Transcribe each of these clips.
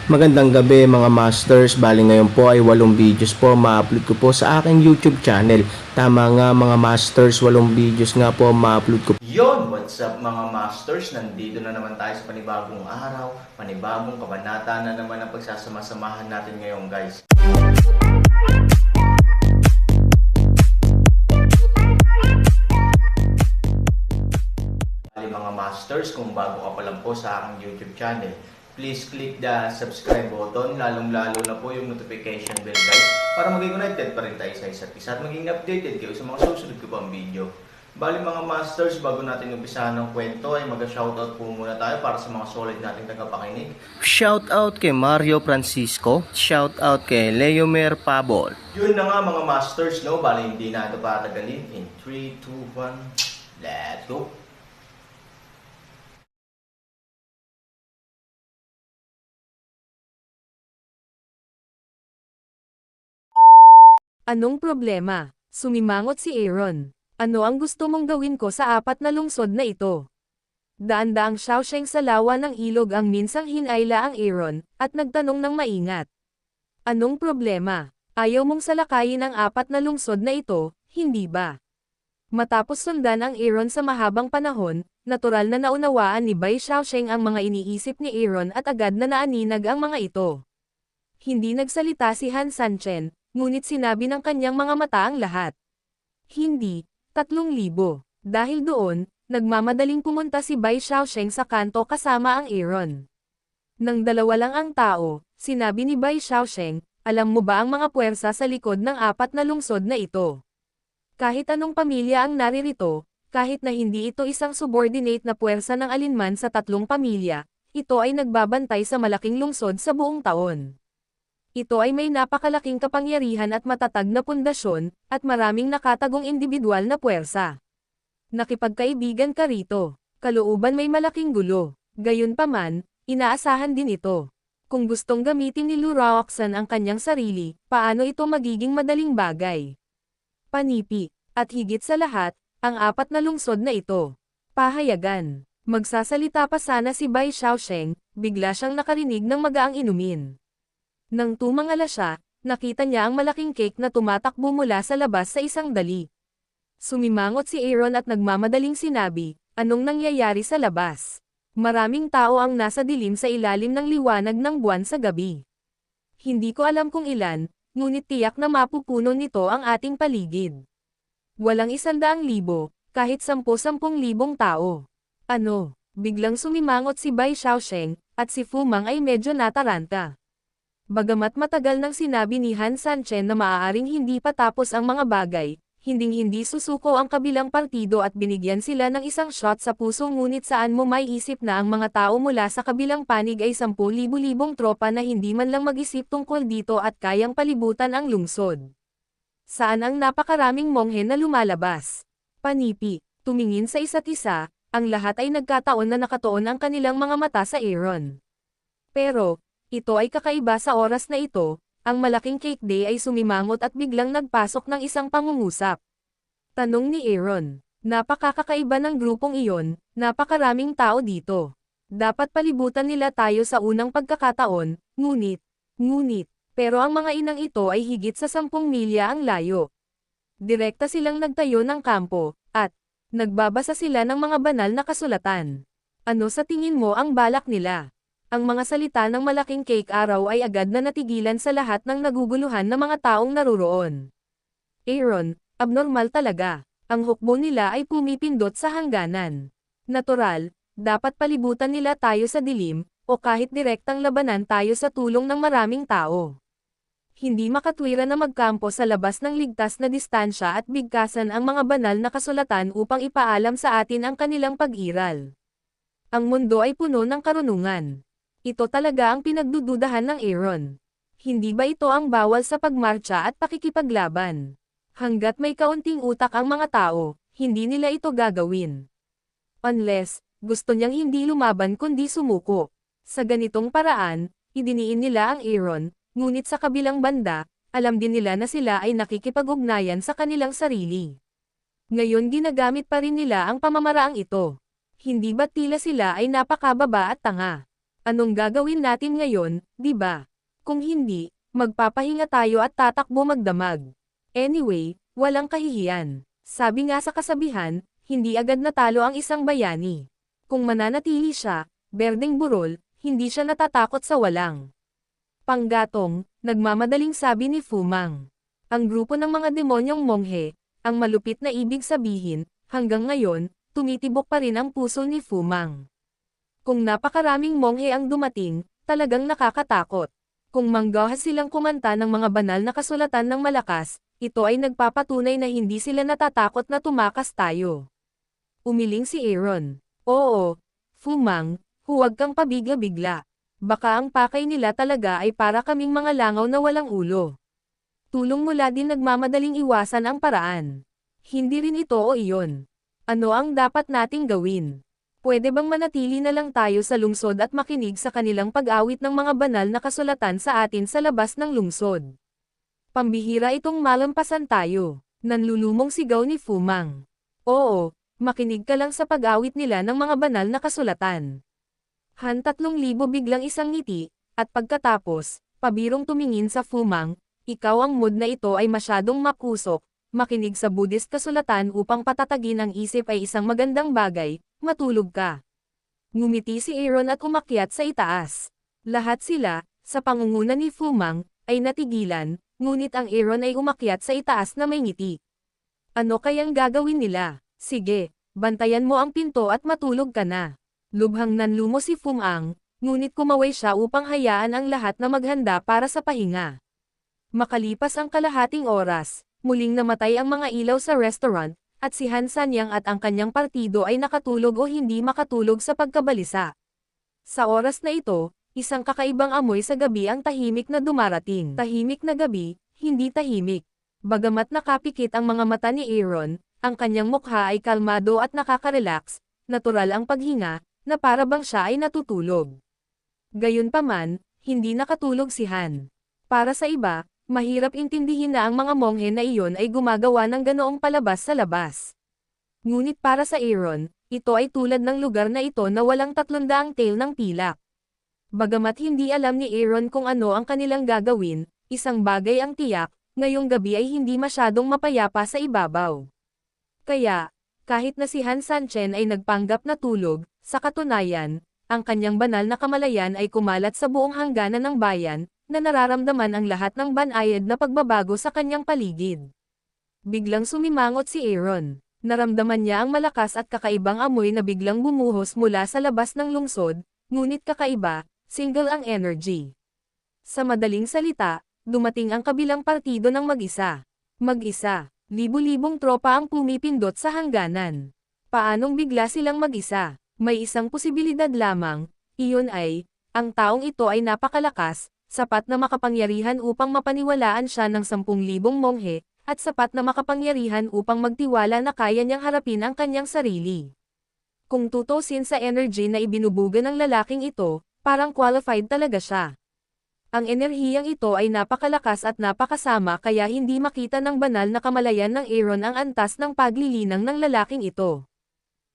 Magandang gabi mga masters, bali ngayon po ay 8 videos po ma-upload ko po sa aking YouTube channel. Tama nga mga masters, 8 videos nga po ma-upload ko. Yon, what's up mga masters? Nandito na naman tayo sa panibagong araw, panibagong kabanata na naman ang pagsasama-samahan natin ngayon guys. Bali mga masters, kung bago ka pa lang po sa aking YouTube channel, please click the subscribe button, lalong-lalo na po yung notification bell guys, para maging connected pa rin tayo sa isa't isa at maging updated kayo sa mga susunod ko pang video. Bali mga masters, bago natin umpisahan ng kwento ay mag-shoutout po muna tayo para sa mga solid nating tagapakinig. Shoutout kay Mario Francisco, shoutout kay Leomer Pabol. Yun na nga mga masters, no? Bali hindi na ito patagalin. In 3, 2, 1, let's go! Anong problema? Sumimangot si Aaron. Ano ang gusto mong gawin ko sa 4 na lungsod na ito? Daan-daang Xiaosheng sa lawa ng ilog ang minsang hinayla ang Aaron, at nagtanong ng maingat. Anong problema? Ayaw mong salakayin ang 4 na lungsod na ito, hindi ba? Matapos sundan ang Aaron sa mahabang panahon, natural na naunawaan ni Bai Xiaosheng ang mga iniisip ni Aaron at agad na naaninag ang mga ito. Hindi nagsalita si Han Sanchen, ngunit sinabi ng kanyang mga mata ang lahat. Hindi, 3,000. Dahil doon, nagmamadaling pumunta si Bai Xiaosheng sa kanto kasama ang Aaron. Nang dalawa lang ang tao, sinabi ni Bai Xiaosheng, alam mo ba ang mga puwersa sa likod ng 4 na lungsod na ito? Kahit anong pamilya ang naririto, kahit na hindi ito isang subordinate na puwersa ng alinman sa 3 pamilya, ito ay nagbabantay sa malaking lungsod sa buong taon. Ito ay may napakalaking kapangyarihan at matatag na pundasyon, at maraming nakatagong individual na puwersa. Nakipagkaibigan ka rito, kalooban may malaking gulo, gayunpaman, inaasahan din ito. Kung gustong gamitin ni Lu Raoxan ang kanyang sarili, paano ito magiging madaling bagay? Panipi, at higit sa lahat, ang 4 na lungsod na ito. Pahayagan. Magsasalita pa sana si Bai Xiaosheng, bigla siyang nakarinig ng magaang inumin. Nang tumangala siya, nakita niya ang malaking cake na tumatakbo mula sa labas sa isang dali. Sumimangot si Aaron at nagmamadaling sinabi, anong nangyayari sa labas? Maraming tao ang nasa dilim sa ilalim ng liwanag ng buwan sa gabi. Hindi ko alam kung ilan, ngunit tiyak na mapupuno nito ang ating paligid. Walang 100,000, kahit 10,000 tao. Ano? Biglang sumimangot si Bai Xiaosheng, at si Fu Mang ay medyo nataranta. Bagamat matagal nang sinabi ni Han Sanchen na maaaring hindi pa tapos ang mga bagay, hinding-hindi susuko ang kabilang partido at binigyan sila ng isang shot sa puso, ngunit saan mo may isip na ang mga tao mula sa kabilang panig ay 10,000 tropa na hindi man lang mag-isip tungkol dito at kayang palibutan ang lungsod. Saan ang napakaraming monghe na lumalabas? Panipi, tumingin sa isa't isa, ang lahat ay nagkataon na nakatuon ang kanilang mga mata sa Aaron. Pero, ito ay kakaiba sa oras na ito, ang malaking cake day ay sumimangot at biglang nagpasok ng isang pangungusap. Tanong ni Aaron, napakakakaiba ng grupong iyon, napakaraming tao dito. Dapat palibutan nila tayo sa unang pagkakataon, ngunit, pero ang mga inang ito ay higit sa 10 milya ang layo. Direkta silang nagtayo ng kampo, at nagbabasa sila ng mga banal na kasulatan. Ano sa tingin mo ang balak nila? Ang mga salita ng malaking cake araw ay agad na natigilan sa lahat ng naguguluhan na mga taong naruroon. Aaron, abnormal talaga. Ang hukbo nila ay pumipindot sa hangganan. Natural, dapat palibutan nila tayo sa dilim, o kahit direktang labanan tayo sa tulong ng maraming tao. Hindi makatwira na magkampo sa labas ng ligtas na distansya at bigkasan ang mga banal na kasulatan upang ipaalam sa atin ang kanilang pag-iral. Ang mundo ay puno ng karunungan. Ito talaga ang pinagdududahan ng Aaron. Hindi ba ito ang bawal sa pagmarcha at pakikipaglaban? Hanggat may kaunting utak ang mga tao, hindi nila ito gagawin. Unless, gusto niyang hindi lumaban kundi sumuko. Sa ganitong paraan, idiniin nila ang Aaron, ngunit sa kabilang banda, alam din nila na sila ay nakikipag-ugnayan sa kanilang sarili. Ngayon ginagamit pa rin nila ang pamamaraang ito. Hindi ba't tila sila ay napakababa at tanga? Anong gagawin natin ngayon, di ba? Kung hindi, magpapahinga tayo at tatakbo magdamag. Anyway, walang kahihiyan. Sabi nga sa kasabihan, hindi agad natalo ang isang bayani. Kung mananatili siya, berdeng burol, hindi siya natatakot sa walang panggatong, nagmamadaling sabi ni Fumang. Ang grupo ng mga demonyong monghe, ang malupit na ibig sabihin, hanggang ngayon, tumitibok pa rin ang puso ni Fumang. Kung napakaraming monghe ang dumating, talagang nakakatakot. Kung manggahas silang kumanta ng mga banal na kasulatan ng malakas, ito ay nagpapatunay na hindi sila natatakot na tumakas tayo. Umiling si Aaron. Oo, Fumang, huwag kang pabigla-bigla. Baka ang pakay nila talaga ay para kaming mga langaw na walang ulo. Tulong mula din nagmamadaling iwasan ang paraan. Hindi rin ito o iyon. Ano ang dapat nating gawin? Pwede bang manatili na lang tayo sa lungsod at makinig sa kanilang pag-awit ng mga banal na kasulatan sa atin sa labas ng lungsod? Pambihira itong malampasan tayo. Nanlulumong sigaw ni Fumang. Oo, makinig ka lang sa pag-awit nila ng mga banal na kasulatan. Han 3,000 biglang isang ngiti, at pagkatapos, pabirong tumingin sa Fumang, ikaw ang mood na ito ay masyadong makusok, makinig sa Buddhist kasulatan upang patatagin ang isip ay isang magandang bagay, matulog ka. Ngumiti si Aaron at umakyat sa itaas. Lahat sila, sa pangunguna ni Fumang, ay natigilan, ngunit ang Aaron ay umakyat sa itaas na may ngiti. Ano kayang gagawin nila? Sige, bantayan mo ang pinto at matulog ka na. Lubhang nanlumo si Fumang, ngunit kumaway siya upang hayaan ang lahat na maghanda para sa pahinga. Makalipas ang kalahating oras, muling namatay ang mga ilaw sa restaurant, at si Han Sanyang at ang kanyang partido ay nakatulog o hindi makatulog sa pagkabalisa. Sa oras na ito, isang kakaibang amoy sa gabi ang tahimik na dumarating. Tahimik na gabi, hindi tahimik. Bagamat nakapikit ang mga mata ni Aaron, ang kanyang mukha ay kalmado at nakaka-relax, natural ang paghinga, na para bang siya ay natutulog. Gayunpaman, hindi nakatulog si Han. Para sa iba, mahirap intindihin na ang mga monghe na iyon ay gumagawa ng ganoong palabas sa labas. Ngunit para sa Aaron, ito ay tulad ng lugar na ito na walang 300 tail ng pilak. Bagamat hindi alam ni Aaron kung ano ang kanilang gagawin, isang bagay ang tiyak, ngayong gabi ay hindi masyadong mapayapa sa ibabaw. Kaya, kahit na si Han Sanchen ay nagpanggap na tulog, sa katunayan, ang kanyang banal na kamalayan ay kumalat sa buong hangganan ng bayan, na nararamdaman ang lahat ng banayad na pagbabago sa kanyang paligid. Biglang sumimangot si Aaron. Naramdaman niya ang malakas at kakaibang amoy na biglang bumuhos mula sa labas ng lungsod, ngunit kakaiba, single ang energy. Sa madaling salita, dumating ang kabilang partido ng mag-isa. Mag-isa, libu-libong tropa ang pumipindot sa hangganan. Paanong bigla silang mag-isa? May isang posibilidad lamang, iyon ay, ang taong ito ay napakalakas, sapat na makapangyarihan upang mapaniwalaan siya ng 10,000 monghe, at sapat na makapangyarihan upang magtiwala na kaya niyang harapin ang kanyang sarili. Kung tutusin sa energy na ibinubuga ng lalaking ito, parang qualified talaga siya. Ang enerhiyang ito ay napakalakas at napakasama kaya hindi makita ng banal na kamalayan ng Aaron ang antas ng paglilinang ng lalaking ito.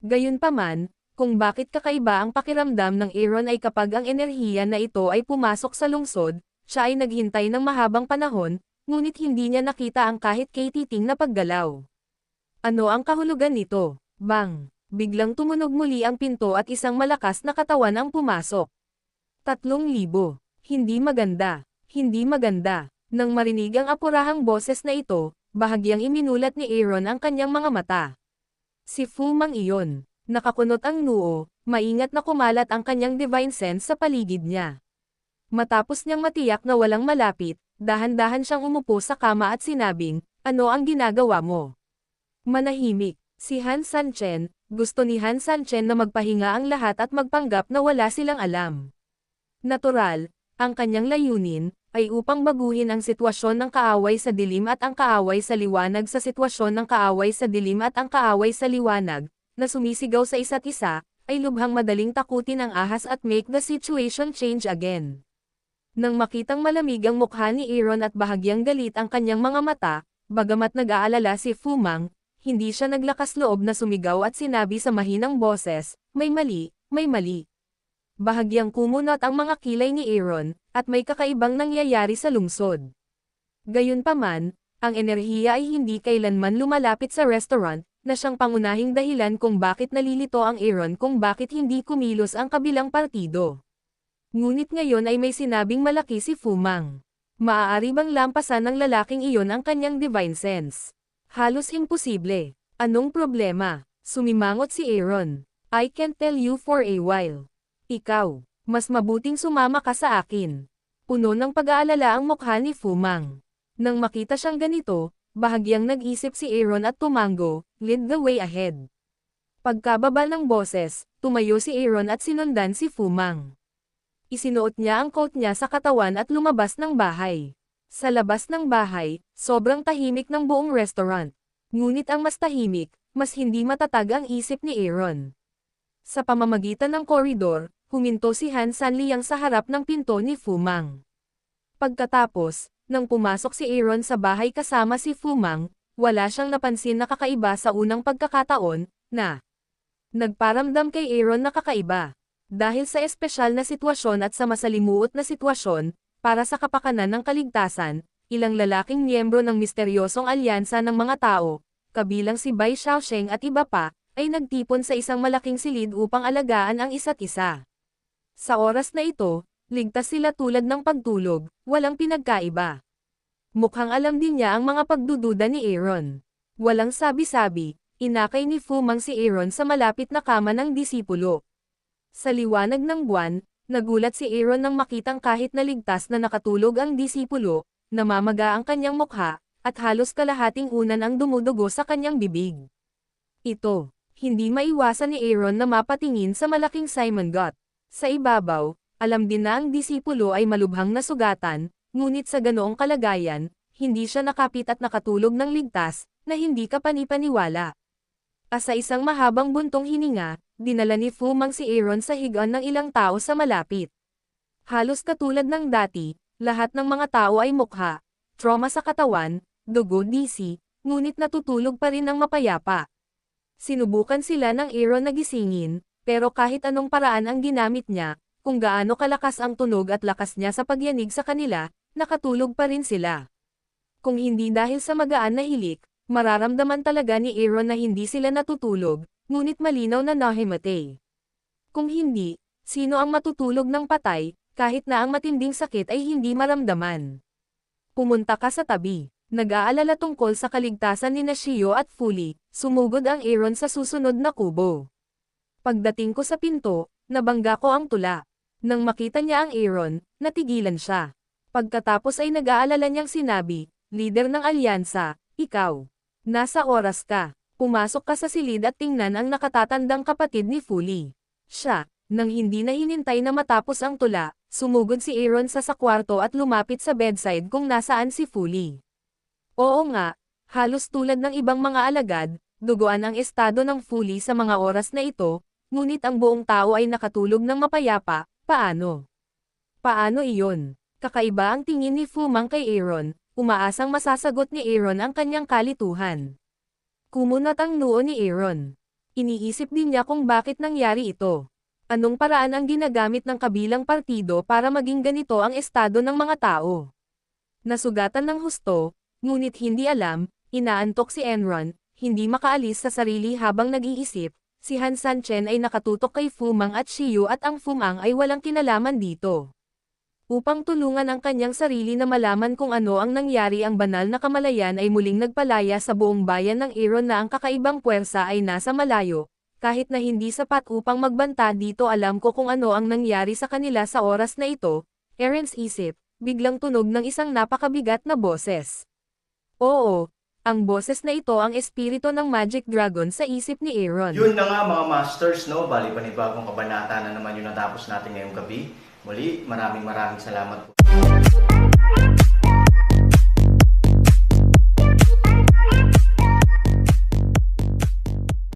Gayunpaman, kung bakit kakaiba ang pakiramdam ng Aaron ay kapag ang enerhiya na ito ay pumasok sa lungsod, siya ay naghintay ng mahabang panahon, ngunit hindi niya nakita ang kahit katiting na paggalaw. Ano ang kahulugan nito? Bang! Biglang tumunog muli ang pinto at isang malakas na katawan ang pumasok. 3,000. Hindi maganda. Hindi maganda. Nang marinig ang apurahang boses na ito, bahagyang iminulat ni Aaron ang kanyang mga mata. Si Fumang iyon. Nakakunot ang noo, maingat na kumalat ang kanyang divine sense sa paligid niya. Matapos niyang matiyak na walang malapit, dahan-dahan siyang umupo sa kama at sinabing, ano ang ginagawa mo? Manahimik. Si Han Sanchen, gusto ni Han Sanchen na magpahinga ang lahat at magpanggap na wala silang alam. Natural, ang kanyang layunin, ay upang baguhin ang sitwasyon ng kaaway sa dilim at ang kaaway sa liwanag sa sitwasyon ng kaaway sa dilim at ang kaaway sa liwanag, na sumisigaw sa isa't isa, ay lubhang madaling takutin ang ahas at make the situation change again. Nang makitang malamig ang mukha ni Aaron at bahagyang galit ang kanyang mga mata, bagamat nag-aalala si Fumang, hindi siya naglakas loob na sumigaw at sinabi sa mahinang boses, may mali, may mali. Bahagyang kumunot ang mga kilay ni Aaron, at may kakaibang nangyayari sa lungsod. Gayunpaman, ang enerhiya ay hindi kailanman lumalapit sa restaurant, na siyang pangunahing dahilan kung bakit nalilito ang Aaron kung bakit hindi kumilos ang kabilang partido. Ngunit ngayon ay may sinabing malaki si Fumang. Maaari bang lampasan ng lalaking iyon ang kanyang divine sense? Halos imposible. Anong problema? Sumimangot si Aaron. I can't tell you for a while. Ikaw, mas mabuting sumama ka sa akin. Puno ng pag-aalala ang mukha ni Fumang. Nang makita siyang ganito, bahagyang nag-isip si Aaron at tumango, lead the way ahead. Pagkababa ng boses, tumayo si Aaron at sinundan si Fumang. Isinuot niya ang coat niya sa katawan at lumabas ng bahay. Sa labas ng bahay, sobrang tahimik ng buong restaurant. Ngunit ang mas tahimik, mas hindi matatag ang isip ni Aaron. Sa pamamagitan ng koridor, huminto si Han Sanliang sa harap ng pinto ni Fumang. Pagkatapos, nang pumasok si Aaron sa bahay kasama si Fumang, wala siyang napansin na kakaiba sa unang pagkakataon, na nagparamdam kay Aaron na kakaiba. Dahil sa espesyal na sitwasyon at sa masalimuot na sitwasyon, para sa kapakanan ng kaligtasan, ilang lalaking miyembro ng misteryosong alyansa ng mga tao, kabilang si Bai Xiaosheng at iba pa, ay nagtipon sa isang malaking silid upang alagaan ang isa't isa. Sa oras na ito, ligtas sila tulad ng pagtulog, walang pinagkaiba. Mukhang alam din niya ang mga pagdududa ni Aaron. Walang sabi-sabi, inakay ni Fumang si Aaron sa malapit na kama ng disipulo. Sa liwanag ng buwan, nagulat si Aaron nang makitang kahit na ligtas na nakatulog ang disipulo, namamaga ang kanyang mukha, at halos kalahating unan ang dumudugo sa kanyang bibig. Ito, hindi maiwasan ni Aaron na mapatingin sa malaking Simon Got. Sa ibabaw, alam din na ang disipulo ay malubhang nasugatan, ngunit sa ganoong kalagayan, hindi siya nakapit at nakatulog ng ligtas, na hindi kapanipaniwala. Sa isang mahabang buntong hininga, dinala ni Fumang si Aaron sa higaan ng ilang tao sa malapit. Halos katulad ng dati, lahat ng mga tao ay mukha, trauma sa katawan, dugo DC, ngunit natutulog pa rin ng mapayapa. Sinubukan sila ng Aaron na gisingin, pero kahit anong paraan ang ginamit niya, kung gaano kalakas ang tunog at lakas niya sa pagyanig sa kanila, nakatulog pa rin sila. Kung hindi dahil sa magaan na hilik, mararamdaman talaga ni Aaron na hindi sila natutulog, ngunit malinaw na nahimatay. Kung hindi, sino ang matutulog ng patay, kahit na ang matinding sakit ay hindi maramdaman? Pumunta ka sa tabi. Nag-aalala tungkol sa kaligtasan ni Shio at Fully, sumugod ang Aaron sa susunod na kubo. Pagdating ko sa pinto, nabangga ko ang tula. Nang makita niya ang Aaron, natigilan siya. Pagkatapos ay nag-aalala niyang sinabi, leader ng alyansa, ikaw. Nasa oras ka. Pumasok ka sa silid at tingnan ang nakatatandang kapatid ni Fully. Siya, nang hindi na hinintay na matapos ang tula, sumugod si Aaron sa kwarto at lumapit sa bedside kung nasaan si Fully. Oo nga, halos tulad ng ibang mga alagad, duguan ang estado ng Fully sa mga oras na ito, ngunit ang buong tao ay nakatulog ng mapayapa. Paano? Paano iyon? Kakaiba ang tingin ni Fumang kay Aaron, umaasang masasagot ni Aaron ang kanyang kalituhan. Kumunot ang noo ni Aaron. Iniisip din niya kung bakit nangyari ito. Anong paraan ang ginagamit ng kabilang partido para maging ganito ang estado ng mga tao? Nasugatan ng husto, ngunit hindi alam, inaantok si Enron, hindi makaalis sa sarili habang nag-iisip. Si Han Sanchen ay nakatutok kay Fumang at Shio at ang Fumang ay walang kinalaman dito. Upang tulungan ang kanyang sarili na malaman kung ano ang nangyari, ang banal na kamalayan ay muling nagpalaya sa buong bayan ng Aaron na ang kakaibang puwersa ay nasa malayo. Kahit na hindi sapat upang magbanta dito, alam ko kung ano ang nangyari sa kanila sa oras na ito. Aaron's isip, biglang tunog ng isang napakabigat na boses. Oo. Ang boses na ito ang espiritu ng Magic Dragon sa isip ni Aaron. Yun na nga mga masters, no? Bali panibagong kabanata na naman yung natapos natin ngayong gabi. Muli, maraming salamat po.